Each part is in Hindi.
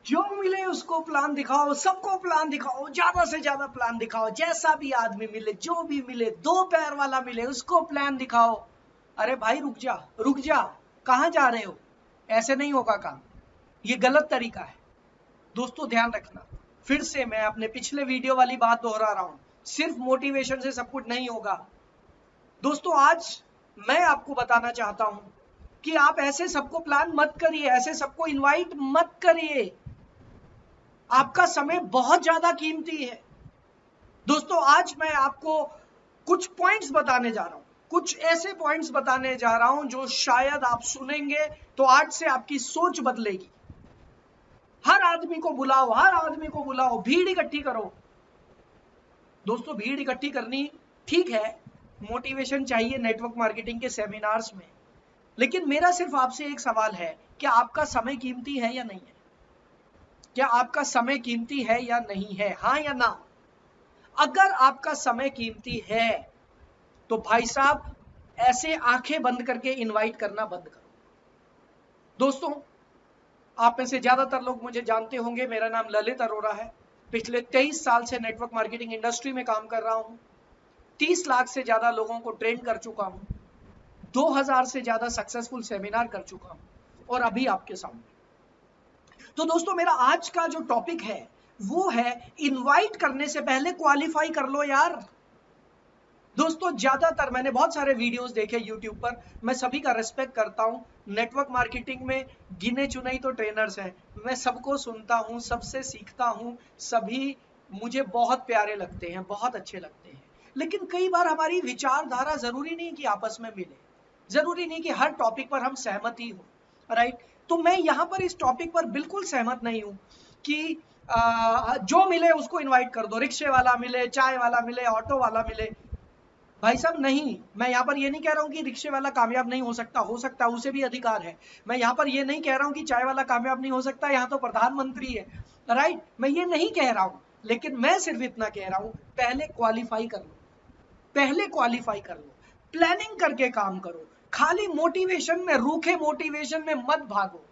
जो मिले उसको प्लान दिखाओ, सबको प्लान दिखाओ, ज्यादा से ज्यादा प्लान दिखाओ, जैसा भी आदमी मिले, जो भी मिले, 2 पैर वाला मिले उसको प्लान दिखाओ। अरे भाई रुक जा, रुक जा, कहां जा रहे हो? ऐसे नहीं होगा काम, ये गलत तरीका है। दोस्तों ध्यान रखना, फिर से मैं अपने पिछले वीडियो वाली बात दोहरा रहा हूं, सिर्फ मोटिवेशन से सब कुछ नहीं होगा। दोस्तों आज मैं आपको बताना चाहता हूं कि आप ऐसे सबको प्लान मत करिए, ऐसे सबको इनवाइट मत करिए। आपका समय बहुत ज्यादा कीमती है। दोस्तों आज मैं आपको कुछ पॉइंट्स बताने जा रहा हूं, कुछ ऐसे पॉइंट्स बताने जा रहा हूं जो शायद आप सुनेंगे तो आज से आपकी सोच बदलेगी। हर आदमी को बुलाओ, हर आदमी को बुलाओ, भीड़ इकट्ठी करो। दोस्तों भीड़ इकट्ठी करनी ठीक है, मोटिवेशन चाहिए नेटवर्क मार्केटिंग के सेमिनार्स में, लेकिन मेरा सिर्फ आपसे एक सवाल है, क्या आपका समय कीमती है या नहीं है? क्या आपका समय कीमती है या नहीं है? हाँ या ना? अगर आपका समय कीमती है तो भाई साहब ऐसे आंखें बंद करके इनवाइट करना बंद करो। दोस्तों आप में से ज्यादातर लोग मुझे जानते होंगे, मेरा नाम ललित अरोड़ा है। पिछले 23 साल से नेटवर्क मार्केटिंग इंडस्ट्री में काम कर रहा हूं। 30 लाख से ज्यादा लोगों को ट्रेन कर चुका हूं, 2000 से ज्यादा सक्सेसफुल सेमिनार कर चुका हूं और अभी आपके सामने। तो दोस्तों मेरा आज का जो टॉपिक है वो है इनवाइट करने से पहले क्वालिफाई कर लो यार। दोस्तों ज्यादातर मैंने बहुत सारे वीडियोस देखे यूट्यूब पर, मैं सभी का रिस्पेक्ट करता हूं। नेटवर्क मार्केटिंग में गिने चुने ही तो ट्रेनर्स हैं, मैं सबको सुनता हूं, सबसे सीखता हूं, सभी मुझे बहुत प्यारे लगते हैं, बहुत अच्छे लगते हैं। लेकिन कई बार हमारी विचारधारा जरूरी नहीं कि आपस में मिले, जरूरी नहीं कि हर टॉपिक पर हम सहमत ही हो, राइट? तो मैं यहां पर इस टॉपिक पर बिल्कुल सहमत नहीं हूं कि जो मिले उसको इनवाइट कर दो, रिक्शे वाला मिले, चाय वाला मिले, ऑटो वाला मिले। भाई साहब नहीं, मैं यहां पर ये नहीं कह रहा हूं कि रिक्शे वाला कामयाब नहीं हो सकता, उसे भी अधिकार है। मैं यहां पर ये नहीं कह रहा हूं कि चाय वाला कामयाब नहीं हो सकता, यहां तो प्रधानमंत्री है, राइट? मैं ये नहीं कह रहा हूं, लेकिन मैं सिर्फ इतना कह रहा हूं, पहले क्वालिफाई कर लो, पहले क्वालिफाई कर लो, प्लानिंग करके काम करो। खाली मोटिवेशन में, रूखे मोटिवेशन में मत भागो,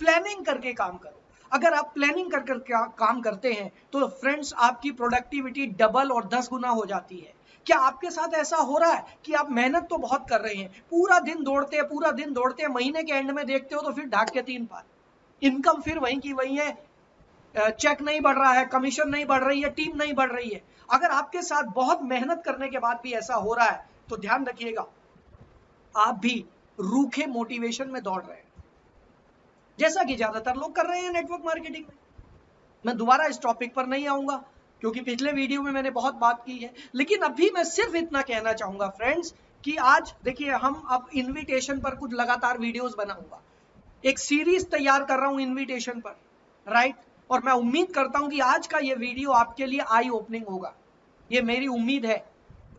प्लानिंग करके काम करो। अगर आप प्लानिंग कर कर काम करते हैं तो फ्रेंड्स आपकी प्रोडक्टिविटी डबल और 10 गुना हो जाती है। क्या आपके साथ ऐसा हो रहा है कि आप मेहनत तो बहुत कर रहे हैं, पूरा दिन दौड़ते हैं, पूरा दिन दौड़ते हैं, महीने के एंड में देखते हो तो फिर ढाक के 3 पार, इनकम फिर वहीं की वहीं है, चेक नहीं बढ़ रहा है, कमीशन नहीं बढ़ रही है, टीम नहीं बढ़ रही है। अगर आपके साथ बहुत मेहनत करने के बाद भी ऐसा हो रहा है तो ध्यान रखिएगा, आप भी रूखे मोटिवेशन में दौड़ रहे हैं, जैसा कि ज्यादातर लोग कर रहे हैं नेटवर्क मार्केटिंग में। मैं दोबारा इस टॉपिक पर नहीं आऊंगा क्योंकि पिछले वीडियो में मैंने बहुत बात की है, लेकिन अभी मैं सिर्फ इतना कहना चाहूंगा फ्रेंड्स कि आज देखिए हम अब इनविटेशन पर कुछ लगातार वीडियोस बनाऊंगा, एक सीरीज तैयार कर रहा हूं इनविटेशन पर, राइट? और मैं उम्मीद करता हूं कि आज का ये वीडियो आपके लिए आई ओपनिंग होगा, ये मेरी उम्मीद है।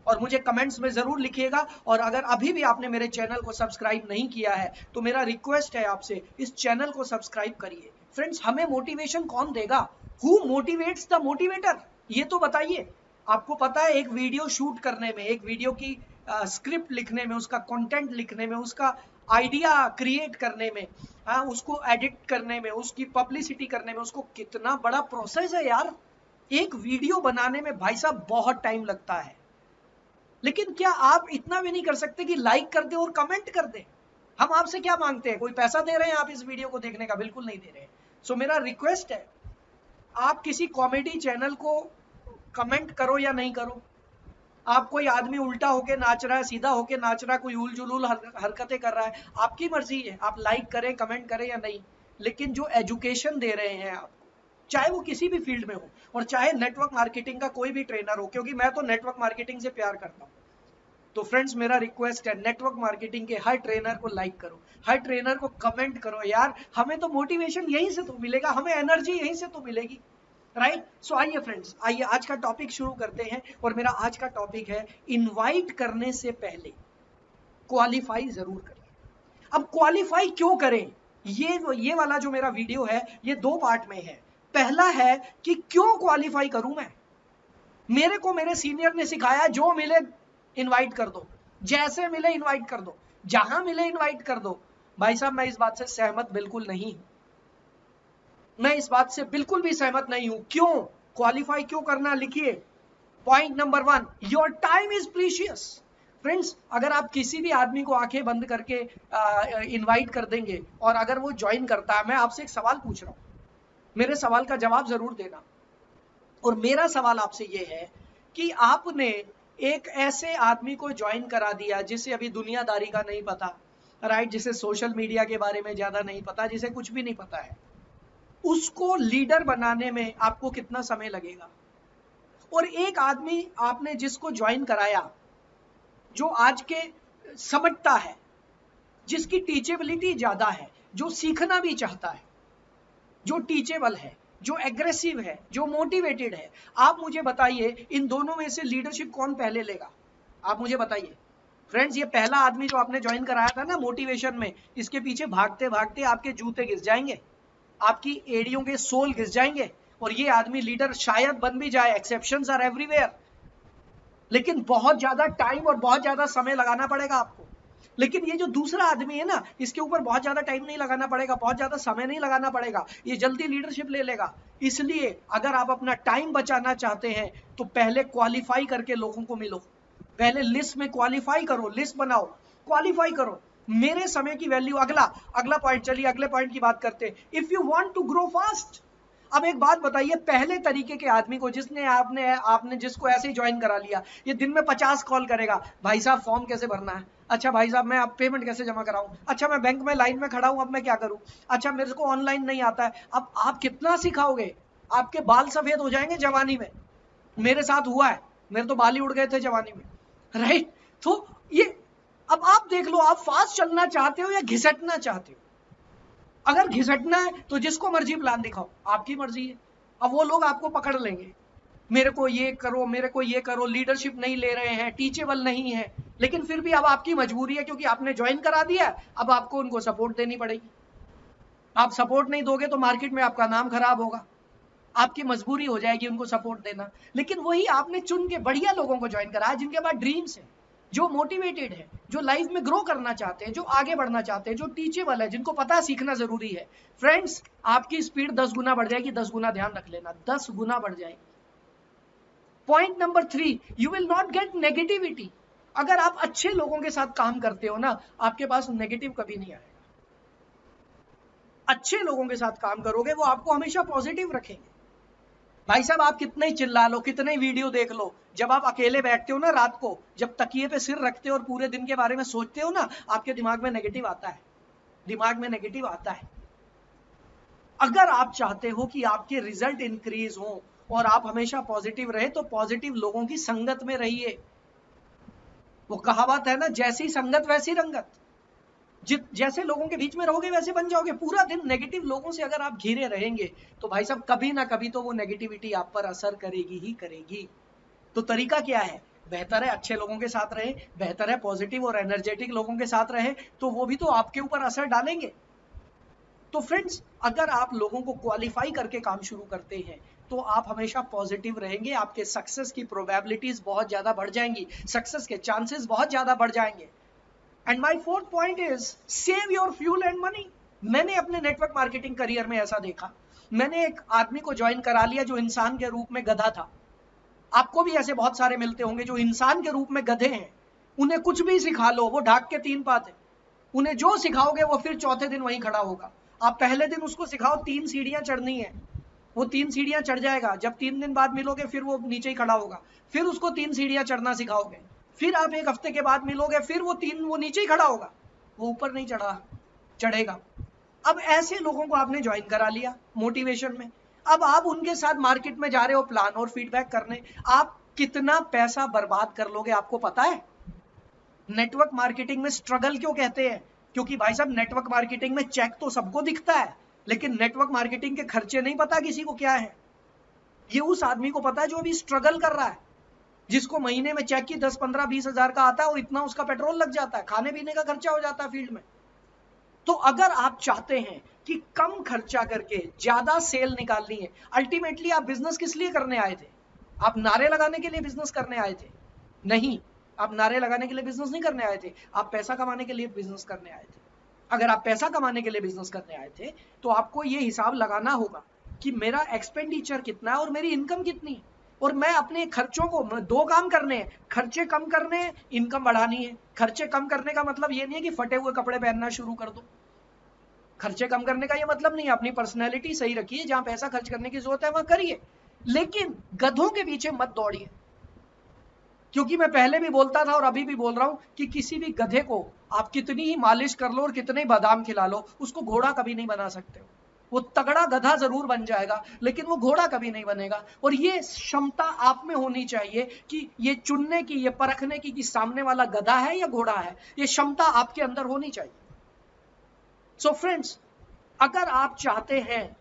और मुझे कमेंट्स में जरूर लिखिएगा, और अगर अभी भी आपने मेरे चैनल को सब्सक्राइब नहीं किया है तो मेरा रिक्वेस्ट है आपसे, इस चैनल को सब्सक्राइब करिए। फ्रेंड्स हमें मोटिवेशन कौन देगा? Who motivates the motivator? ये तो बताइए। आपको पता है एक वीडियो शूट करने में, एक वीडियो की स्क्रिप्ट लिखने में, उसका कंटेंट लिखने में, उसका आइडिया क्रिएट करने में, उसको एडिट करने में, उसकी पब्लिसिटी करने में, उसको कितना बड़ा प्रोसेस है यार। एक वीडियो बनाने में भाई साहब बहुत टाइम लगता है, लेकिन क्या आप इतना भी नहीं कर सकते कि लाइक कर दे और कमेंट कर दे? हम आपसे क्या मांगते हैं? कोई पैसा दे रहे हैं आप इस वीडियो को देखने का? बिल्कुल नहीं दे रहे हैं। सो मेरा रिक्वेस्ट है, आप किसी कॉमेडी चैनल को कमेंट करो या नहीं करो, आप कोई आदमी उल्टा होके नाच रहा है, सीधा होके नाच रहा है, कोई उल जुलूल हरकतें कर रहा है, आपकी मर्जी है, आप लाइक करें, कमेंट करें या नहीं। लेकिन जो एजुकेशन दे रहे हैं आपको, चाहे वो किसी भी फील्ड में हो, और चाहे नेटवर्क मार्केटिंग का कोई भी ट्रेनर हो, क्योंकि मैं तो नेटवर्क मार्केटिंग से प्यार करता हूं, तो फ्रेंड्स मेरा रिक्वेस्ट है, नेटवर्क मार्केटिंग के हर ट्रेनर को लाइक करो, हर ट्रेनर को कमेंट करो यार। हमें तो मोटिवेशन यहीं से तो मिलेगा, हमें एनर्जी यहीं से तो मिलेगी, राइट? सो आइए फ्रेंड्स, आइए आज का टॉपिक शुरू करते हैं। और मेरा आज का टॉपिक है, इनवाइट करने से पहले क्वालिफाई जरूर करें। अब क्वालिफाई क्यों करें, ये वाला जो मेरा वीडियो है ये 2 पार्ट में है। पहला है कि क्यों क्वालिफाई करूं मैं। मेरे को मेरे सीनियर ने सिखाया जो मिले इनवाइट कर दो, जैसे मिले इनवाइट कर दो, जहां मिले इनवाइट कर दो। भाई साहब मैं इस बात से सहमत बिल्कुल नहीं हूं। मैं इस बात से बिल्कुल भी सहमत नहीं हूं। क्यों क्वालिफाई क्यों करना, लिखिए। Point number 1, your time is precious. Friends, अगर आप किसी भी आदमी को आंखें बंद करके इनवाइट कर देंगे और अगर वो ज्वाइन करता है, मैं आपसे एक सवाल पूछ रहा हूं, मेरे सवाल का जवाब जरूर देना। और मेरा सवाल आपसे ये है कि आपने एक ऐसे आदमी को ज्वाइन करा दिया जिसे अभी दुनियादारी का नहीं पता, राइट, जिसे सोशल मीडिया के बारे में ज्यादा नहीं पता, जिसे कुछ भी नहीं पता है, उसको लीडर बनाने में आपको कितना समय लगेगा? और एक आदमी आपने जिसको ज्वाइन कराया, जो आज के समझता है, जिसकी टीचेबिलिटी ज्यादा है, जो सीखना भी चाहता है, जो टीचेबल है, जो एग्रेसिव है, जो मोटिवेटेड है, आप मुझे बताइए इन दोनों में से लीडरशिप कौन पहले लेगा? आप मुझे बताइए। फ्रेंड्स, ये पहला आदमी जो आपने ज्वाइन कराया था ना मोटिवेशन में, इसके पीछे भागते भागते आपके जूते घिस जाएंगे, आपकी एड़ियों के सोल घिस जाएंगे, और ये आदमी लीडर शायद बन भी जाए, एक्सेप्शंस आर एवरीवेयर, लेकिन बहुत ज्यादा टाइम और बहुत ज्यादा समय लगाना पड़ेगा आपको। लेकिन ये जो दूसरा आदमी है ना, इसके ऊपर बहुत ज्यादा टाइम नहीं लगाना पड़ेगा, बहुत ज्यादा समय नहीं लगाना पड़ेगा, ये जल्दी लीडरशिप ले लेगा। इसलिए अगर आप अपना टाइम बचाना चाहते हैं तो पहले क्वालिफाई करके लोगों को मिलो, पहले लिस्ट में क्वालिफाई करो, लिस्ट बनाओ, क्वालिफाई करो। मेरे समय की वैल्यू। अगला पॉइंट, चलिए अगले पॉइंट की बात करते हैं। If you want to grow fast. अब एक बात बताइए, पहले तरीके के आदमी को जिसने आपने जिसको ऐसे ही ज्वाइन करा लिया, ये दिन में 50 कॉल करेगा, भाई साहब फॉर्म कैसे भरना है, अच्छा भाई साहब मैं अब पेमेंट कैसे जमा कराऊं, अच्छा मैं बैंक में लाइन में खड़ा हूं अब मैं क्या करूं, अच्छा मेरे को ऑनलाइन नहीं आता है। अब आप कितना सिखाओगे? आपके बाल सफेद हो जाएंगे जवानी में। मेरे साथ हुआ है, मेरे तो बाल ही उड़ गए थे जवानी में, राइट। तो ये, अब आप देख लो, आप फास्ट चलना चाहते हो या घिसटना चाहते हो? अगर घिसटना है तो जिसको मर्जी प्लान दिखाओ, आपकी मर्जी है। अब वो लोग आपको पकड़ लेंगे, मेरे को ये करो, मेरे को ये करो, लीडरशिप नहीं ले रहे हैं, टीचेबल नहीं है, लेकिन फिर भी अब आपकी मजबूरी है क्योंकि आपने ज्वाइन करा दिया, अब आपको उनको सपोर्ट देनी पड़ेगी। आप सपोर्ट नहीं दोगे तो मार्केट में आपका नाम खराब होगा, आपकी मजबूरी हो जाएगी उनको सपोर्ट देना। लेकिन वही आपने चुन के बढ़िया लोगों को ज्वाइन कराया जिनके पास ड्रीम्स है, जो मोटिवेटेड है, जो लाइफ में ग्रो करना चाहते हैं, जो आगे बढ़ना चाहते हैं, जो टीचेबल है, जिनको पता है सीखना जरूरी है। फ्रेंड्स, आपकी स्पीड 10 गुना बढ़ जाएगी, 10 गुना, ध्यान रख लेना, 10 गुना बढ़ जाएगी। Point number 3, you will not gate negativity. अगर आप अच्छे लोगों के साथ काम करते हो ना, आपके पास नेगेटिव कभी नहीं आएगा। अच्छे लोगों के साथ काम करोगे, वो आपको हमेशा पॉजिटिव रखेंगे। भाई साहब, आप कितने ही चिल्ला लो, कितने ही वीडियो देख लो, जब आप अकेले बैठते हो ना रात को, जब तकिए पे सिर रखते हो और पूरे दिन के बारे में सोचते हो ना, आपके दिमाग में नेगेटिव आता है, दिमाग में नेगेटिव आता है। अगर आप चाहते हो कि आपके रिजल्ट इंक्रीज हो और आप हमेशा पॉजिटिव रहे, तो पॉजिटिव लोगों की संगत में रहिए। वो कहावत है ना, जैसी संगत वैसी रंगत। जैसे लोगों के बीच में रहोगे वैसे बन जाओगे। पूरा दिन नेगेटिव लोगों से अगर आप घिरे रहेंगे तो भाई साहब कभी ना कभी तो वो नेगेटिविटी आप पर असर करेगी ही करेगी। तो तरीका क्या है? बेहतर है अच्छे लोगों के साथ रहे, बेहतर है पॉजिटिव और एनर्जेटिक लोगों के साथ रहे, तो वो भी तो आपके ऊपर असर डालेंगे। तो फ्रेंड्स, अगर आप लोगों को क्वालिफाई करके काम शुरू करते हैं तो आप हमेशा पॉजिटिव रहेंगे, आपके सक्सेस की प्रोबेबिलिटीज बहुत ज्यादा बढ़ जाएंगी, सक्सेस के चांसेस बहुत ज्यादा बढ़ जाएंगे। And my fourth point is save your fuel and money. मैंने अपने नेटवर्क मार्केटिंग करियर में ऐसा देखा, मैंने एक आदमी को ज्वाइन करा लिया जो इंसान के रूप में गधा था। आपको भी ऐसे बहुत सारे मिलते होंगे जो इंसान के रूप में गधे हैं, उन्हें कुछ भी सिखा लो वो ढाक के 3 पाते, उन्हें जो सिखाओगे वो फिर चौथे दिन वहीं खड़ा होगा। आप पहले दिन उसको सिखाओ 3 सीढ़ियां चढ़नी है, वो 3 सीढ़ियां चढ़ जाएगा, जब 3 दिन बाद मिलोगे फिर वो नीचे ही खड़ा होगा, फिर उसको 3 सीढ़ियां चढ़ना सिखाओगे, फिर आप 1 हफ्ते के बाद मिलोगे फिर वो नीचे ही खड़ा होगा, वो ऊपर नहीं चढ़ेगा। अब ऐसे लोगों को आपने ज्वाइन करा लिया मोटिवेशन में, अब आप उनके साथ मार्केट में जा रहे हो प्लान और फीडबैक करने, आप कितना पैसा बर्बाद कर लोगे आपको पता है? नेटवर्क मार्केटिंग में स्ट्रगल क्यों कहते हैं? क्योंकि भाई साहब नेटवर्क मार्केटिंग में चेक तो सबको दिखता है, लेकिन नेटवर्क मार्केटिंग के खर्चे नहीं पता किसी को क्या है। ये उस आदमी को पता है जो अभी स्ट्रगल कर रहा है, जिसको महीने में चेक की 10, 15, 20 हजार का आता है और इतना उसका पेट्रोल लग जाता है, खाने पीने का खर्चा हो जाता है फील्ड में। तो अगर आप चाहते हैं कि कम खर्चा करके ज्यादा सेल निकालनी है, अल्टीमेटली आप बिजनेस किस लिए करने आए थे? आप नारे लगाने के लिए बिजनेस करने आए थे? नहीं, आप नारे लगाने के लिए बिजनेस नहीं करने आए थे, आप पैसा कमाने के लिए बिजनेस करने आए थे। अगर आप पैसा कमाने के लिए बिजनेस करने आए थे तो आपको ये हिसाब लगाना होगा कि मेरा एक्सपेंडिचर कितना है और मेरी इनकम कितनी है, और मैं अपने खर्चों को, दो काम करने हैं, खर्चे कम करने हैं, इनकम बढ़ानी है। खर्चे कम करने का मतलब ये नहीं है कि फटे हुए कपड़े पहनना शुरू कर दो। खर्चे कम करने का ये मतलब नहीं है, अपनी पर्सनैलिटी सही रखिए, जहां पैसा खर्च करने की जरूरत है वहां करिए, लेकिन गधों के पीछे मत दौड़िए। क्योंकि मैं पहले भी बोलता था और अभी भी बोल रहा हूं कि किसी भी गधे को आप कितनी ही मालिश कर लो और कितने ही बादाम खिला लो, उसको घोड़ा कभी नहीं बना सकते हो। वो तगड़ा गधा जरूर बन जाएगा लेकिन वो घोड़ा कभी नहीं बनेगा। और ये क्षमता आप में होनी चाहिए कि ये चुनने की, ये परखने की कि सामने वाला गधा है या घोड़ा है, ये क्षमता आपके अंदर होनी चाहिए। सो फ्रेंड्स, अगर आप चाहते हैं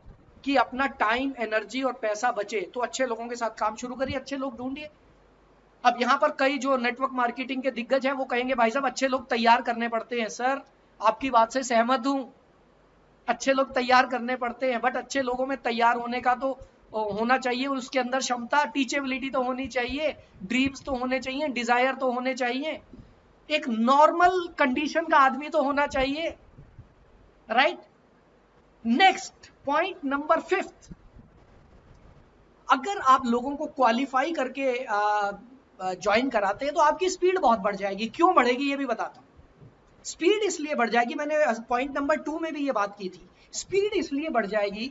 कि अपना टाइम, एनर्जी और पैसा बचे तो अच्छे लोगों के साथ काम शुरू करिए, अच्छे लोग ढूंढिए। अब यहां पर कई जो नेटवर्क मार्केटिंग के दिग्गज हैं वो कहेंगे भाई साहब अच्छे लोग तैयार करने पड़ते हैं। सर, आपकी बात से सहमत हूं, अच्छे लोग तैयार करने पड़ते हैं, बट अच्छे लोगों में तैयार होने का तो होना चाहिए, उसके अंदर क्षमता, टीचेबिलिटी तो होनी चाहिए, ड्रीम्स तो होने चाहिए, डिजायर तो होने चाहिए, एक नॉर्मल कंडीशन का आदमी तो होना चाहिए, राइट। नेक्स्ट पॉइंट नंबर 5, अगर आप लोगों को क्वालिफाई करके ज्वाइन कराते हैं तो आपकी स्पीड बहुत बढ़ जाएगी। क्यों बढ़ेगी ये भी बताता हूं। स्पीड इसलिए बढ़ जाएगी, मैंने पॉइंट नंबर 2 में भी ये बात की थी, स्पीड इसलिए बढ़ जाएगी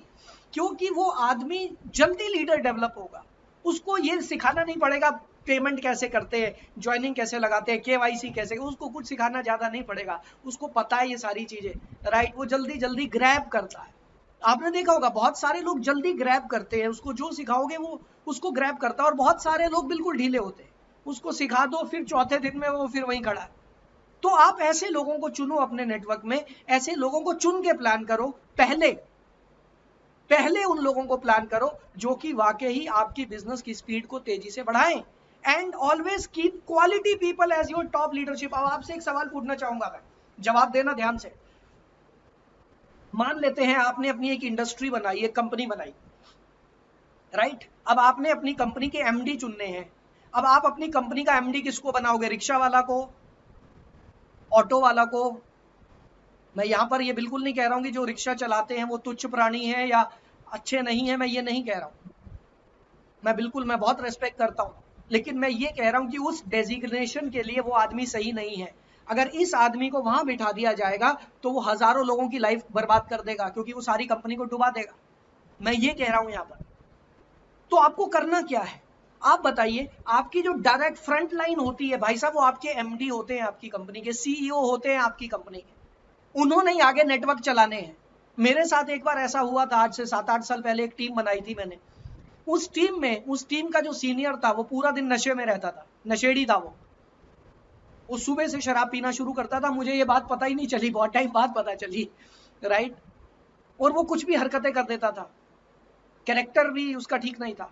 क्योंकि वो आदमी जल्दी लीडर डेवलप होगा। उसको ये सिखाना नहीं पड़ेगा पेमेंट कैसे करते हैं, ज्वाइनिंग कैसे लगाते हैं, केवाईसी कैसे, उसको कुछ सिखाना ज्यादा नहीं पड़ेगा, उसको पता है ये सारी चीजें, राइट। वो जल्दी जल्दी ग्रैब करता है। आपने देखा होगा बहुत सारे लोग जल्दी ग्रैब करते हैं, उसको जो सिखाओगे वो उसको ग्रैब करता है, और बहुत सारे लोग बिल्कुल ढीले होते हैं, उसको सिखा दो फिर चौथे दिन में वो फिर वहीं खड़ा है। तो आप ऐसे लोगों को चुनो अपने नेटवर्क में, ऐसे लोगों को चुन के प्लान करो। पहले उन लोगों को प्लान करो जो कि वाकई ही आपकी बिजनेस की स्पीड को तेजी से बढ़ाएं। And always keep quality people as your top leadership. अब आपसे एक सवाल पूछना चाहूंगा मैं, जवाब देना ध्यान से। मान लेते हैं आपने अपनी एक इंडस्ट्री बनाई, एक कंपनी बनाई, राइट। अब आपने अपनी कंपनी के एमडी चुनने हैं। अब आप अपनी कंपनी का एमडी किसको बनाओगे? रिक्शा वाला को, ऑटो वाला को? मैं यहां पर ये बिल्कुल नहीं कह रहा हूं कि जो रिक्शा चलाते हैं वो तुच्छ प्राणी है या अच्छे नहीं है, मैं ये नहीं कह रहा हूं। मैं बहुत रेस्पेक्ट करता हूं, लेकिन मैं ये कह रहा हूं कि उस डेजिग्नेशन के लिए वो आदमी सही नहीं है। अगर इस आदमी को वहां बिठा दिया जाएगा तो वो हजारों लोगों की लाइफ बर्बाद कर देगा, क्योंकि वो सारी कंपनी को डुबा देगा। मैं ये कह रहा हूं यहां पर। तो आपको करना क्या है, आप बताइए। आपकी जो डायरेक्ट फ्रंट लाइन होती है भाई साहब, वो आपके एमडी होते हैं, आपकी कंपनी के सीईओ होते हैं आपकी कंपनी के। उन्होंने ही आगे नेटवर्क चलाने हैं। मेरे साथ एक बार ऐसा हुआ था, आज से 7-8 साल पहले एक टीम बनाई थी मैंने। उस टीम का जो सीनियर था वो पूरा दिन नशे में रहता था, नशेड़ी था वो सुबह से शराब पीना शुरू करता था। मुझे ये बात पता ही नहीं चली, बहुत टाइम बाद पता चली, राइट। और वो कुछ भी हरकतें कर देता था, कैरेक्टर भी उसका ठीक नहीं था,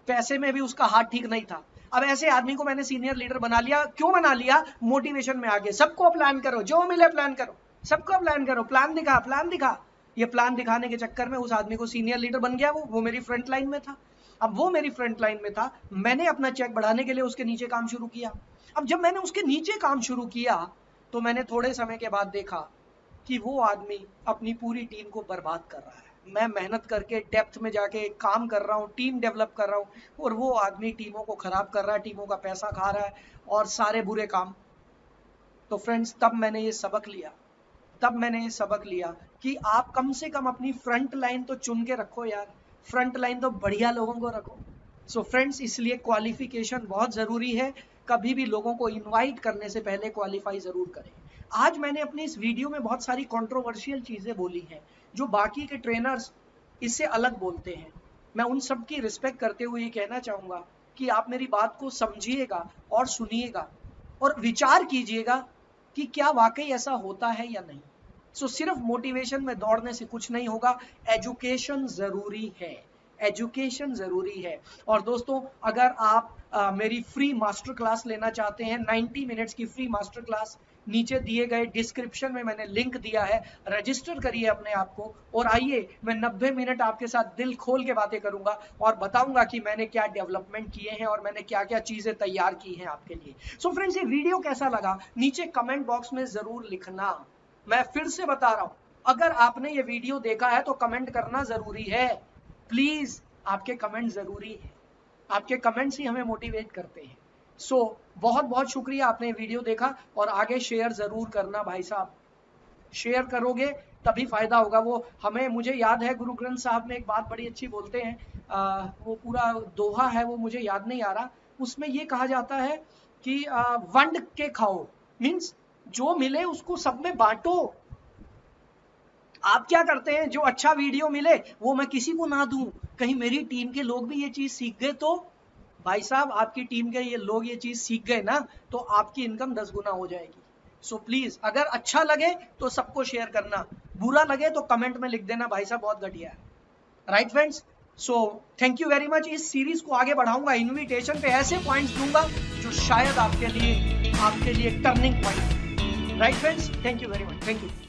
पैसे में भी उसका हाथ ठीक नहीं था। अब ऐसे आदमी को मैंने सीनियर लीडर बना लिया। क्यों बना लिया? मोटिवेशन में आगे सबको प्लान करो, जो मिले प्लान करो, सबको प्लान करो, प्लान दिखा। ये प्लान दिखाने के चक्कर में उस आदमी को सीनियर लीडर बन गया। वो मेरी फ्रंट लाइन में था। अब वो मेरी फ्रंट लाइन में था, मैंने अपना चेक बढ़ाने के लिए उसके नीचे काम शुरू किया। अब जब मैंने उसके नीचे काम शुरू किया तो मैंने थोड़े समय के बाद देखा कि वो आदमी अपनी पूरी टीम को बर्बाद कर रहा है। मैं मेहनत करके डेप्थ में जाके काम कर रहा हूँ, टीम डेवलप कर रहा हूँ, और वो आदमी टीमों को खराब कर रहा है, टीमों का पैसा खा रहा है और सारे बुरे काम। तो फ्रेंड्स, तब मैंने ये सबक लिया कि आप कम से कम अपनी फ्रंट लाइन तो चुन के रखो यार, फ्रंट लाइन तो बढ़िया लोगों को रखो। सो फ्रेंड्स, इसलिए क्वालिफिकेशन बहुत जरूरी है। कभी भी लोगों को इनवाइट करने से पहले क्वालिफाई जरूर करें। आज मैंने अपनी इस वीडियो में बहुत सारी कंट्रोवर्शियल चीजें बोली हैं जो बाकी के ट्रेनर्स इससे अलग बोलते हैं। मैं उन सब की रिस्पेक्ट करते हुए ये कहना चाहूंगा कि आप मेरी बात को समझिएगा और सुनिएगा और विचार कीजिएगा कि क्या वाकई ऐसा होता है या नहीं। सो सिर्फ मोटिवेशन में दौड़ने से कुछ नहीं होगा, एजुकेशन जरूरी है, एजुकेशन जरूरी है। और दोस्तों, अगर आप मेरी फ्री मास्टर क्लास लेना चाहते हैं, 90 मिनट्स की फ्री मास्टर क्लास, नीचे दिए गए डिस्क्रिप्शन में मैंने लिंक दिया है, रजिस्टर करिए अपने आप को और आइए, मैं 90 मिनट आपके साथ दिल खोल के बातें करूंगा और बताऊंगा कि मैंने क्या डेवलपमेंट किए हैं और मैंने क्या क्या चीजें तैयार की हैं आपके लिए। सो फ्रेंड्स, ये वीडियो कैसा लगा नीचे कमेंट बॉक्स में जरूर लिखना। मैं फिर से बता रहा हूं, अगर आपने ये वीडियो देखा है तो कमेंट करना जरूरी है। प्लीज आपके कमेंट जरूरी है, आपके कमेंट्स ही हमें मोटिवेट करते हैं। सो बहुत बहुत शुक्रिया, आपने वीडियो देखा और आगे शेयर जरूर करना भाई साहब, शेयर करोगे तभी फायदा होगा। वो हमें, मुझे याद है गुरु ग्रंथ साहब में एक बात बड़ी अच्छी बोलते हैं, वो पूरा दोहा है, वो मुझे याद नहीं आ रहा, उसमें ये कहा जाता है कि वंड के खाओ, मीन्स जो मिले उसको सब में बांटो। आप क्या करते हैं, जो अच्छा वीडियो मिले वो मैं किसी को ना दूं, कहीं मेरी टीम के लोग भी ये चीज सीख गए तो भाई साहब आपकी टीम के ये लोग ये चीज सीख गए ना, तो आपकी इनकम 10 गुना हो जाएगी। सो प्लीज अगर अच्छा लगे तो सबको शेयर करना, बुरा लगे तो कमेंट में लिख देना भाई साहब बहुत घटिया है। Right friends, so thank you very much. इस सीरीज को आगे बढ़ाऊंगा, इन्विटेशन पे ऐसे पॉइंट्स दूंगा जो शायद आपके लिए turning point. Right friends, thank you very much, thank you.